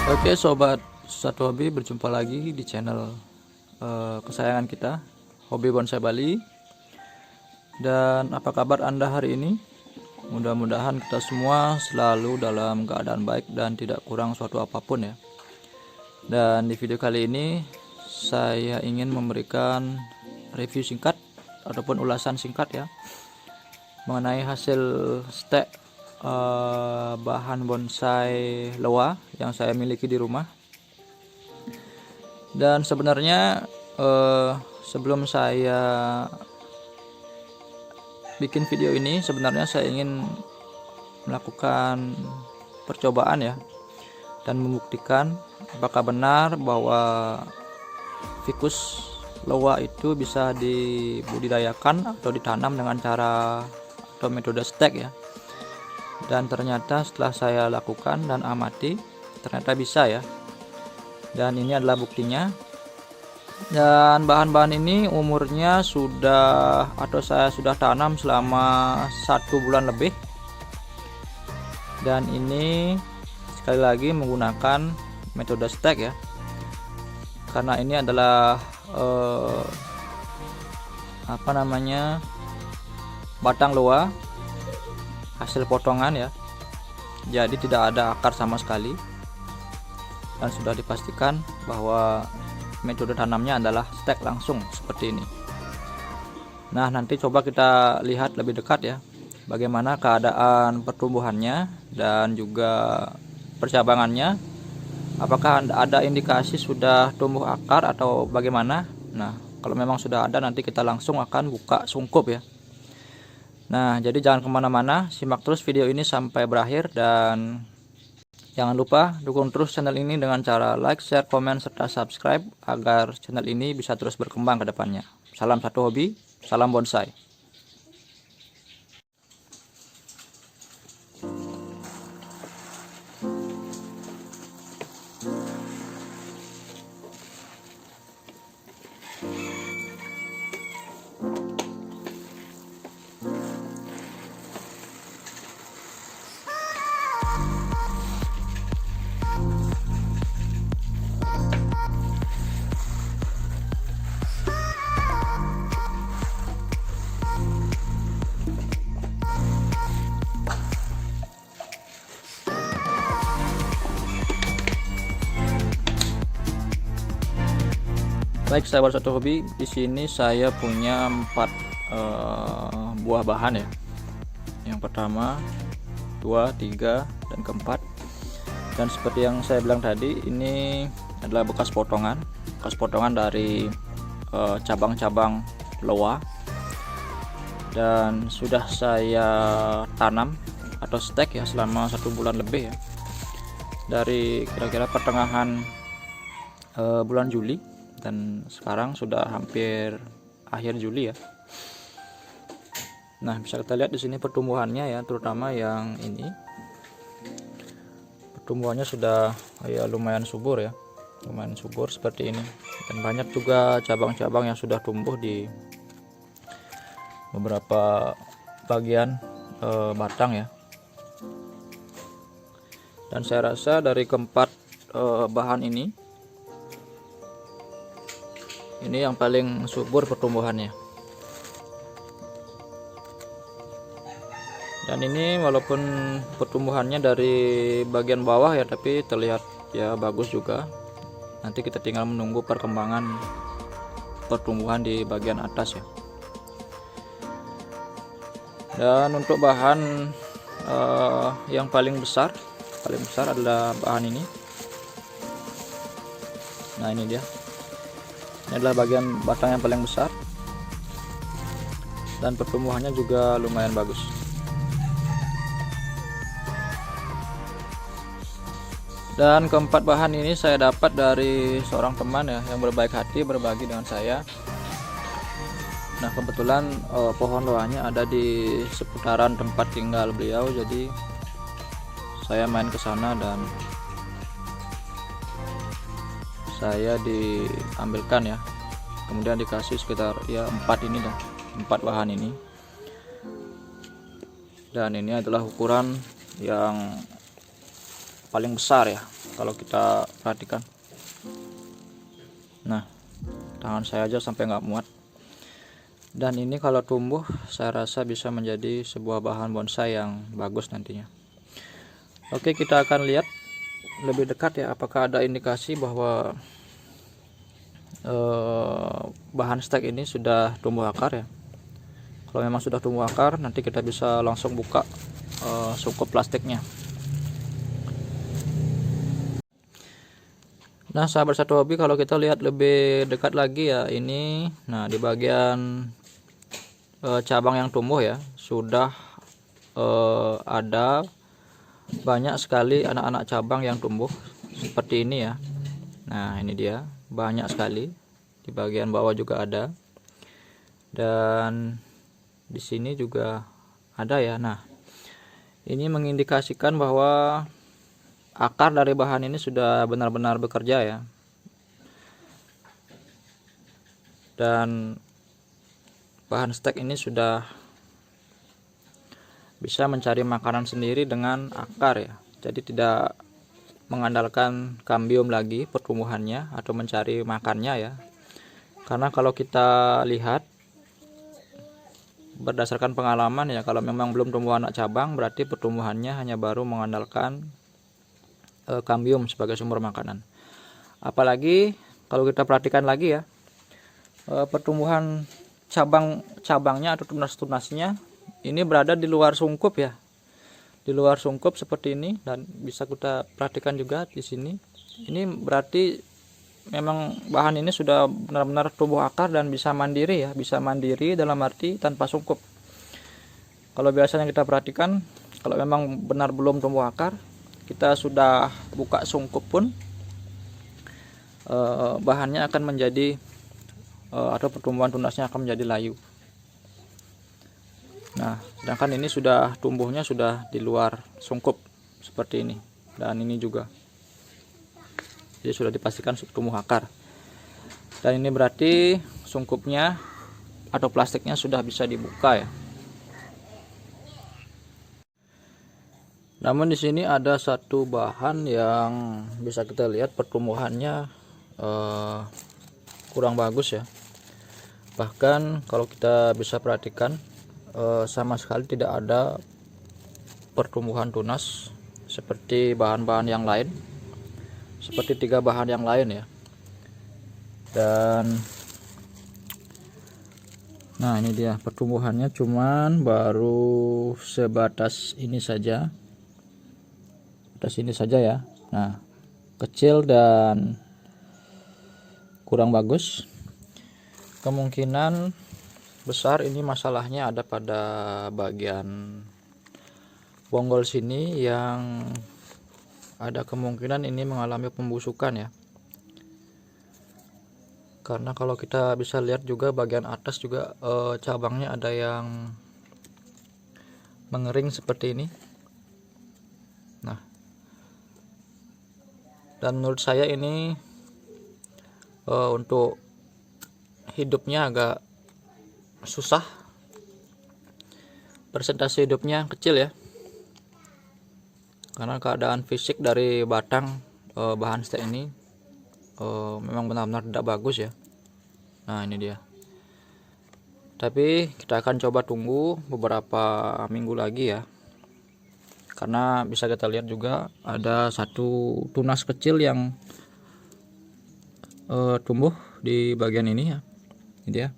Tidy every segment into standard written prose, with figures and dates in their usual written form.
Oke sobat satu hobi, berjumpa lagi di channel kesayangan kita, Hobi Bonsai Bali. Dan apa kabar Anda hari ini? Mudah-mudahan kita semua selalu dalam keadaan baik dan tidak kurang suatu apapun ya. Dan di video kali ini saya ingin memberikan review singkat ataupun ulasan singkat ya mengenai hasil stek bahan bonsai loa yang saya miliki di rumah. Dan sebenarnya sebelum saya bikin video ini, sebenarnya saya ingin melakukan percobaan ya, dan membuktikan apakah benar bahwa ficus loa itu bisa dibudidayakan atau ditanam dengan cara atau metode stek ya. Dan ternyata setelah saya lakukan dan amati, ternyata bisa ya. Dan ini adalah buktinya. Dan bahan-bahan ini umurnya sudah, atau saya sudah tanam selama 1 bulan lebih. Dan ini sekali lagi menggunakan metode stek ya, karena ini adalah batang loa hasil potongan ya, jadi tidak ada akar sama sekali, dan sudah dipastikan bahwa metode tanamnya adalah stek langsung seperti ini. Nah, nanti coba kita lihat lebih dekat ya, bagaimana keadaan pertumbuhannya dan juga percabangannya. Apakah ada indikasi sudah tumbuh akar atau bagaimana? Nah, kalau memang sudah ada, nanti kita langsung akan buka sungkup ya. Nah, jadi jangan kemana-mana, simak terus video ini sampai berakhir, dan jangan lupa dukung terus channel ini dengan cara like, share, komen, serta subscribe agar channel ini bisa terus berkembang ke depannya. Salam satu hobi, salam bonsai. Baik sahabat satu hobi, di sini saya punya 4 buah bahan ya. Yang pertama, 2, 3, dan keempat. Dan seperti yang saya bilang tadi, ini adalah bekas potongan dari cabang-cabang loa, dan sudah saya tanam atau stek ya selama 1 bulan lebih ya, dari kira-kira pertengahan bulan Juli, dan sekarang sudah hampir akhir Juli ya. Nah, bisa kita lihat di sini pertumbuhannya ya, terutama yang ini pertumbuhannya sudah ya lumayan subur ya, lumayan subur seperti ini, dan banyak juga cabang-cabang yang sudah tumbuh di beberapa bagian batang ya. Dan saya rasa dari keempat bahan ini yang paling subur pertumbuhannya. Dan ini walaupun pertumbuhannya dari bagian bawah ya, tapi terlihat ya bagus juga. Nanti kita tinggal menunggu perkembangan pertumbuhan di bagian atas ya. Dan untuk bahan yang paling besar adalah bahan ini. Nah, ini dia. Ini adalah bagian batang yang paling besar, dan pertumbuhannya juga lumayan bagus. Dan keempat bahan ini saya dapat dari seorang teman ya, yang berbaik hati berbagi dengan saya. Nah, kebetulan pohon loanya ada di seputaran tempat tinggal beliau, jadi saya main ke sana dan saya diambilkan ya, kemudian dikasih sekitar ya 4 bahan ini. Dan ini adalah ukuran yang paling besar ya, kalau kita perhatikan. Nah, tangan saya aja sampai nggak muat. Dan ini kalau tumbuh, saya rasa bisa menjadi sebuah bahan bonsai yang bagus nantinya. Oke, kita akan lihat lebih dekat ya, apakah ada indikasi bahwa bahan stek ini sudah tumbuh akar ya. Kalau memang sudah tumbuh akar, nanti kita bisa langsung buka sungkup plastiknya. Nah, sahabat satu hobi, kalau kita lihat lebih dekat lagi ya, ini nah di bagian cabang yang tumbuh ya, sudah ada banyak sekali anak-anak cabang yang tumbuh seperti ini ya. Nah, ini dia, banyak sekali. Di bagian bawah juga ada. Dan di sini juga ada ya. Nah, ini mengindikasikan bahwa akar dari bahan ini sudah benar-benar bekerja ya. Dan bahan stek ini sudah bisa mencari makanan sendiri dengan akar ya. Jadi tidak mengandalkan kambium lagi pertumbuhannya atau mencari makannya ya. Karena kalau kita lihat berdasarkan pengalaman ya, kalau memang belum tumbuh anak cabang, berarti pertumbuhannya hanya baru mengandalkan kambium sebagai sumber makanan. Apalagi kalau kita perhatikan lagi ya, pertumbuhan cabangnya atau tunas-tunasnya ini berada di luar sungkup ya, di luar sungkup seperti ini. Dan bisa kita perhatikan juga di sini, ini berarti memang bahan ini sudah benar-benar tumbuh akar dan bisa mandiri ya, bisa mandiri dalam arti tanpa sungkup. Kalau biasanya kita perhatikan, kalau memang benar belum tumbuh akar, kita sudah buka sungkup pun bahannya akan menjadi atau pertumbuhan tunasnya akan menjadi layu. Nah, sedangkan ini sudah tumbuhnya sudah di luar sungkup seperti ini, dan ini juga, jadi sudah dipastikan tumbuh akar. Dan ini berarti sungkupnya atau plastiknya sudah bisa dibuka ya. Namun di sini ada satu bahan yang bisa kita lihat pertumbuhannya kurang bagus ya. Bahkan kalau kita bisa perhatikan, sama sekali tidak ada pertumbuhan tunas seperti bahan-bahan yang lain, seperti 3 bahan yang lain ya. Dan nah, ini dia pertumbuhannya, cuman baru sebatas ini saja. Sini saja ya. Nah, kecil dan kurang bagus. Kemungkinan besar ini masalahnya ada pada bagian bonggol sini, yang ada kemungkinan ini mengalami pembusukan ya. Karena kalau kita bisa lihat juga bagian atas juga cabangnya ada yang mengering seperti ini. Nah, dan menurut saya ini untuk hidupnya agak susah, persentase hidupnya kecil ya, karena keadaan fisik dari batang bahan stek ini memang benar-benar tidak bagus ya. Nah, ini dia. Tapi kita akan coba tunggu beberapa minggu lagi ya, karena bisa kita lihat juga ada satu tunas kecil yang tumbuh di bagian ini ya. Ini dia.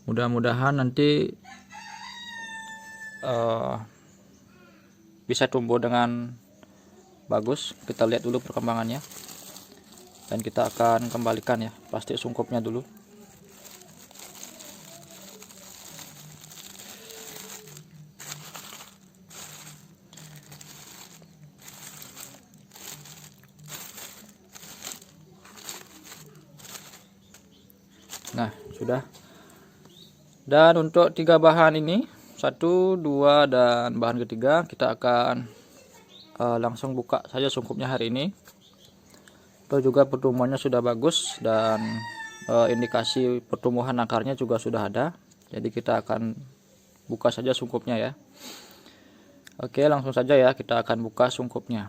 Mudah-mudahan nanti bisa tumbuh dengan bagus. Kita lihat dulu perkembangannya, dan kita akan kembalikan ya plastik sungkupnya dulu. Nah, sudah. Dan untuk 3 bahan ini, 1, 2, dan bahan ketiga, kita akan langsung buka saja sungkupnya hari ini. Itu juga pertumbuhannya sudah bagus, dan indikasi pertumbuhan akarnya juga sudah ada. Jadi kita akan buka saja sungkupnya ya. Oke, langsung saja ya, kita akan buka sungkupnya.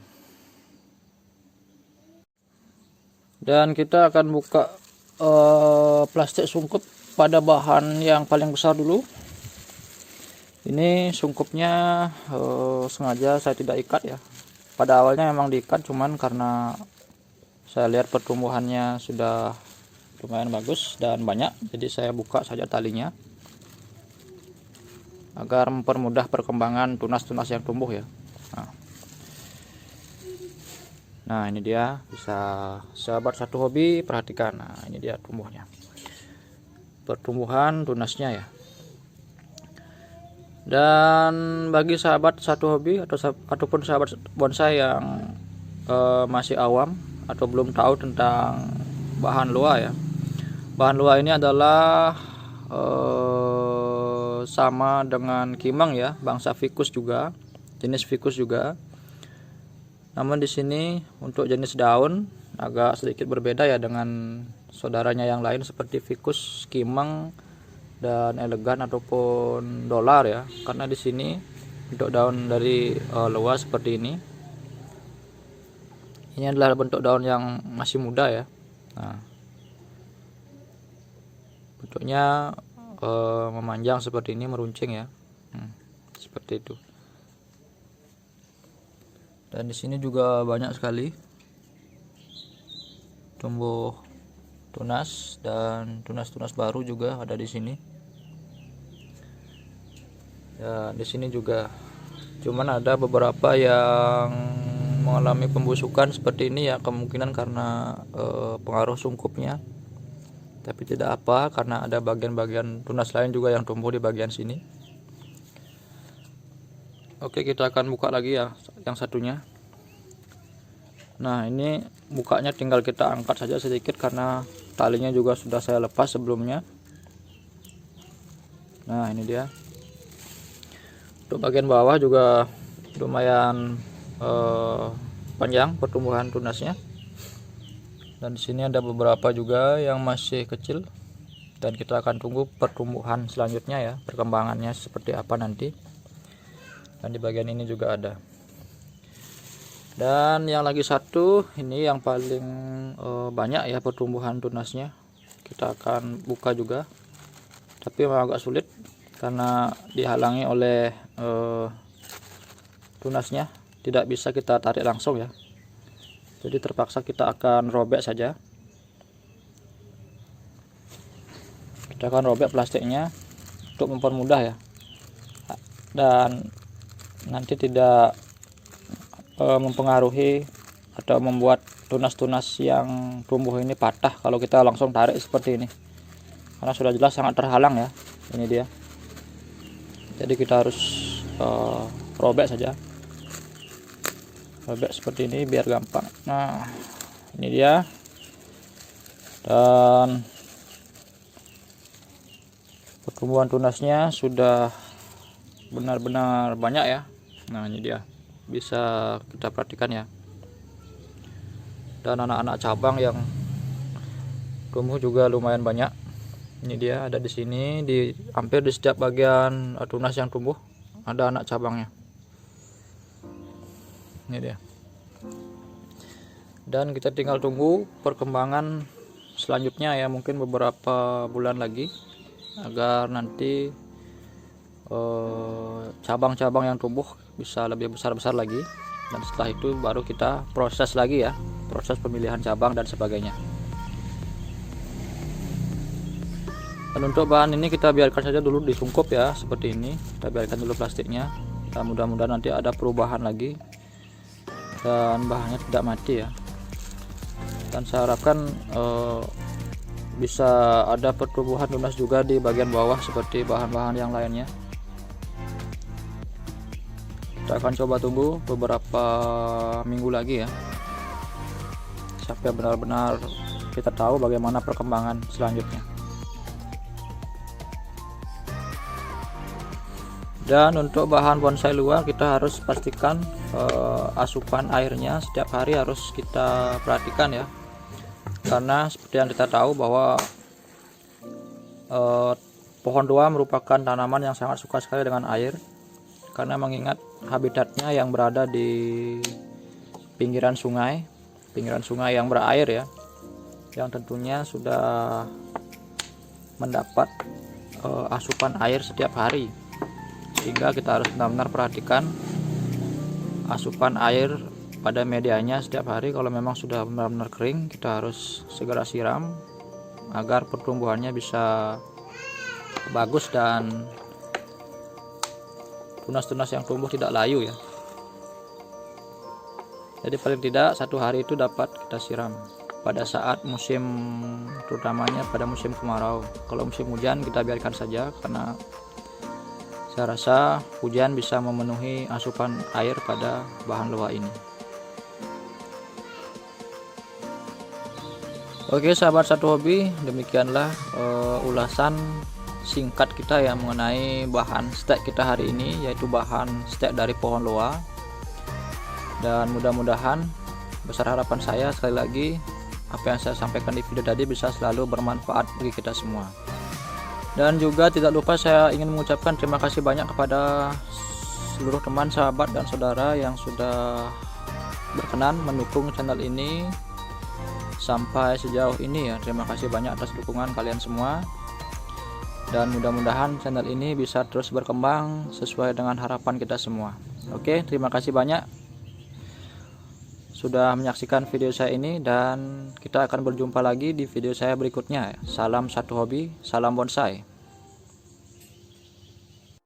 Dan kita akan buka plastik sungkup pada bahan yang paling besar dulu. Ini sungkupnya sengaja saya tidak ikat ya. Pada awalnya memang diikat, cuman karena saya lihat pertumbuhannya sudah lumayan bagus dan banyak, jadi saya buka saja talinya agar mempermudah perkembangan tunas-tunas yang tumbuh ya. Nah ini dia, bisa sahabat satu hobi perhatikan. Nah ini dia tumbuhnya, pertumbuhan tunasnya ya. Dan bagi sahabat satu hobi ataupun sahabat bonsai yang masih awam atau belum tahu tentang bahan lua ya, bahan lua ini adalah sama dengan kimeng ya, bangsa ficus juga, jenis ficus juga. Namun di sini untuk jenis daun agak sedikit berbeda ya dengan saudaranya yang lain seperti ficus, kimeng, dan elegan ataupun dolar ya. Karena di sini bentuk daun dari lua seperti ini. Ini adalah bentuk daun yang masih muda ya. Nah, bentuknya memanjang seperti ini, meruncing ya. Seperti itu. Dan di sini juga banyak sekali tumbuh tunas, dan tunas-tunas baru juga ada di sini. Ya, di sini juga cuman ada beberapa yang mengalami pembusukan seperti ini ya, kemungkinan karena pengaruh sungkupnya. Tapi tidak apa, karena ada bagian-bagian tunas lain juga yang tumbuh di bagian sini. Oke, kita akan buka lagi ya yang satunya. Nah ini bukanya tinggal kita angkat saja sedikit karena talinya juga sudah saya lepas sebelumnya. Nah ini dia. Untuk bagian bawah juga lumayan panjang pertumbuhan tunasnya. Dan di sini ada beberapa juga yang masih kecil. Dan kita akan tunggu pertumbuhan selanjutnya ya, perkembangannya seperti apa nanti. Dan di bagian ini juga ada. Dan yang lagi satu ini yang paling banyak ya pertumbuhan tunasnya. Kita akan buka juga, tapi memang agak sulit karena dihalangi oleh tunasnya, tidak bisa kita tarik langsung ya. Jadi terpaksa kita akan robek saja. Kita akan robek plastiknya untuk mempermudah ya, dan nanti tidak mempengaruhi atau membuat tunas-tunas yang tumbuh ini patah kalau kita langsung tarik seperti ini, karena sudah jelas sangat terhalang ya. Ini dia, jadi kita harus robek saja, robek seperti ini biar gampang. Nah ini dia, dan pertumbuhan tunasnya sudah benar-benar banyak ya. Nah ini dia, bisa kita perhatikan ya. Dan anak-anak cabang yang tumbuh juga lumayan banyak. Ini dia, ada di sini, di hampir di setiap bagian tunas yang tumbuh ada anak cabangnya. Ini dia. Dan kita tinggal tunggu perkembangan selanjutnya ya, mungkin beberapa bulan lagi, agar nanti cabang-cabang yang tumbuh bisa lebih besar-besar lagi. Dan setelah itu baru kita proses lagi ya, proses pemilihan cabang dan sebagainya. Dan untuk bahan ini kita biarkan saja dulu disungkup ya, seperti ini. Kita biarkan dulu plastiknya, dan mudah-mudahan nanti ada perubahan lagi dan bahannya tidak mati ya. Dan saya harapkan bisa ada pertumbuhan tunas juga di bagian bawah seperti bahan-bahan yang lainnya. Kita akan coba tunggu beberapa minggu lagi ya, sampai benar-benar kita tahu bagaimana perkembangan selanjutnya. Dan untuk bahan bonsai luar kita harus pastikan asupan airnya setiap hari harus kita perhatikan ya, karena seperti yang kita tahu bahwa pohon tua merupakan tanaman yang sangat suka sekali dengan air, karena mengingat habitatnya yang berada di pinggiran sungai yang berair ya. yang tentunya sudah mendapat asupan air setiap hari, sehingga kita harus benar-benar perhatikan asupan air pada medianya setiap hari. Kalau memang sudah benar-benar kering, kita harus segera siram agar pertumbuhannya bisa bagus dan tunas-tunas yang tumbuh tidak layu ya. Jadi paling tidak 1 hari itu dapat kita siram pada saat musim, terutamanya pada musim kemarau. Kalau musim hujan kita biarkan saja, karena saya rasa hujan bisa memenuhi asupan air pada bahan loa ini. Oke sahabat Satu Hobi, demikianlah ulasan singkat kita ya mengenai bahan stek kita hari ini, yaitu bahan stek dari pohon loa. Dan mudah-mudahan, besar harapan saya sekali lagi, apa yang saya sampaikan di video tadi bisa selalu bermanfaat bagi kita semua. Dan juga tidak lupa saya ingin mengucapkan terima kasih banyak kepada seluruh teman, sahabat, dan saudara yang sudah berkenan mendukung channel ini sampai sejauh ini ya. Terima kasih banyak atas dukungan kalian semua. Dan mudah-mudahan channel ini bisa terus berkembang sesuai dengan harapan kita semua. Oke, terima kasih banyak sudah menyaksikan video saya ini, dan kita akan berjumpa lagi di video saya berikutnya. Salam Satu Hobi, salam bonsai.